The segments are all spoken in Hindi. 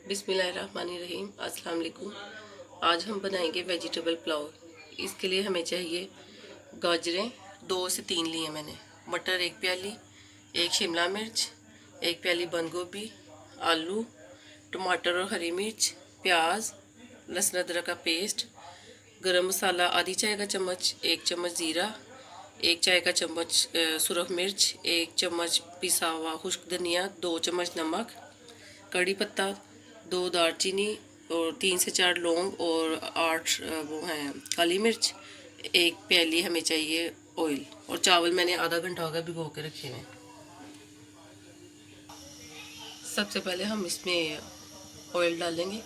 बिस्मिल्लाहिर्रहमानिर्रहीम। अस्सलाम वालेकुम। आज हम बनाएंगे वेजिटेबल पुलाव। इसके लिए हमें चाहिए गाजरें 2 से 3 लिए मैंने, मटर 1 प्याली, 1 शिमला मिर्च, 1 प्याली बंद गोभी, आलू, टमाटर और हरी मिर्च, प्याज, लहसुन अदरक का पेस्ट, गरम मसाला आधी चाय का चम्मच, 1 चम्मच ज़ीरा, 1 चाय का चम्मच सुरख मिर्च, 1 चम्मच पिसा हुआ खुश्क धनिया, 2 चम्मच नमक, कड़ी पत्ता, 2 दालचीनी और 3 से 4 लौंग और 8 वो हैं काली मिर्च। 1 प्याली हमें चाहिए ऑयल, और चावल मैंने आधा घंटा हो गया भिगो के रखे हुए हैं। सबसे पहले हम इसमें ऑयल डालेंगे।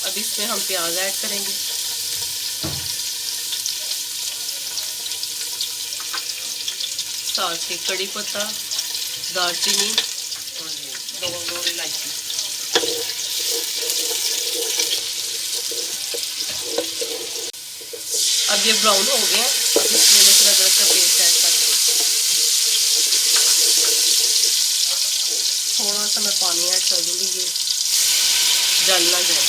अब इसमें हम प्याज ऐड करेंगे, साथ ही कड़ी पत्ता, दालचीनी और लौंग और इलायची। अब ये ब्राउन हो गया। अब इसमें लहसुन अदरक का पेस्ट ऐड कर दें। थोड़ा सा मैं पानी ऐड कर दूँगी, ये जल ना जाए।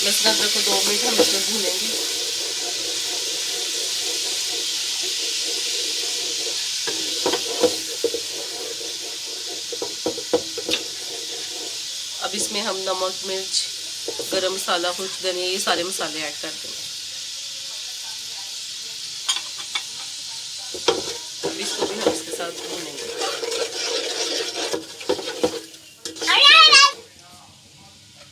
लहसुन अदरक को 2 मिनट हम इसमें भूनेंगे। अब इसमें हम नमक, मिर्च, गरम मसाला, खुश्क धनिया, ये सारे मसाले ऐड कर देंगे। अब इसको भी हम इसके साथ भूनेंगे।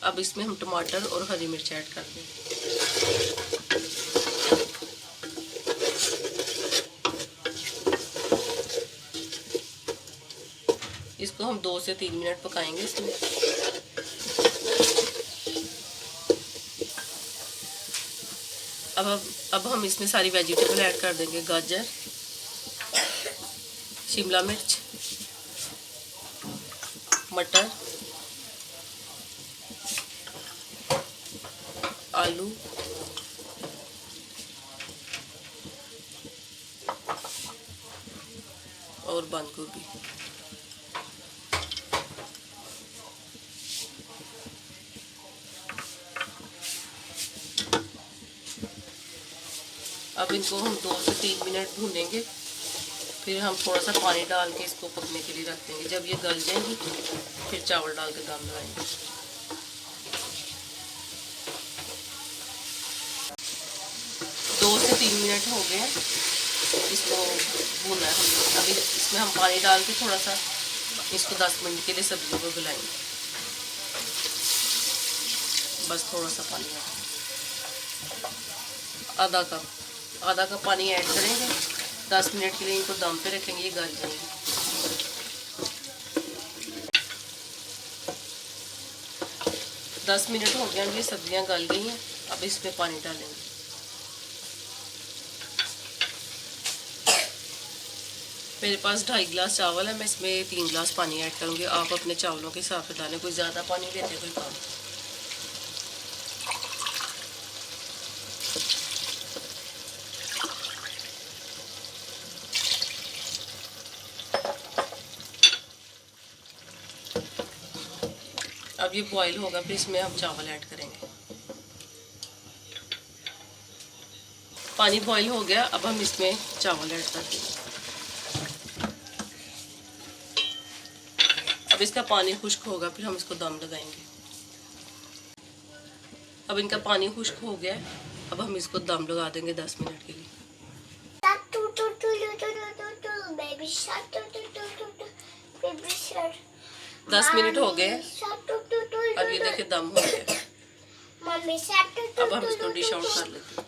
अब इसमें हम टमाटर और हरी मिर्च ऐड कर देंगे। इसको हम 2 से 3 मिनट पकाएंगे इसमें। अब हम इसमें सारी वेजिटेबल ऐड कर देंगे। गाजर, शिमला मिर्च, मटर, आलू, और बंद गोभी। अब इनको हम 2 से 3 मिनट भूनेंगे, फिर हम थोड़ा सा पानी डाल के इसको पकने के लिए रख देंगे। जब ये गल जाएंगी फिर चावल डाल के दम लगाएंगे। 2 से 3 मिनट हो गए, इसको भूनना है हमने। अभी इसमें हम पानी डाल के थोड़ा सा इसको 10 मिनट के लिए सब्जी को गलाएंगे। बस थोड़ा सा पानी आधा कप पानी ऐड करेंगे। 10 मिनट के लिए इनको दम पे रखेंगे, ये गल जाएंगे। दस मिनट हो गए, ये सब्जियां गल गई हैं। अब इसमें पानी डालेंगे। मेरे पास 2.5 गिलास चावल है, मैं इसमें 3 गिलास पानी ऐड करूँगी। आप अपने चावलों के हिसाब से डालें, कोई ज़्यादा पानी देते कोई कम। अब ये बॉईल होगा, फिर इसमें हम चावल ऐड करेंगे। पानी बॉईल हो गया, अब हम इसमें चावल ऐड कर देंगे। अब इसका पानी खुश्क होगा, फिर हम इसको दम लगाएंगे। अब इनका पानी खुश्क हो गया, अब हम इसको दम लगा देंगे 10 मिनट के लिए। दस मिनट हो गए, अब ये देखिए दम हो गया। अब हम इसको डिश आउट कर लेते हैं।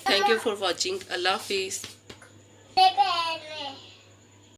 Thank you for watching. अल्लाह हाफिज़।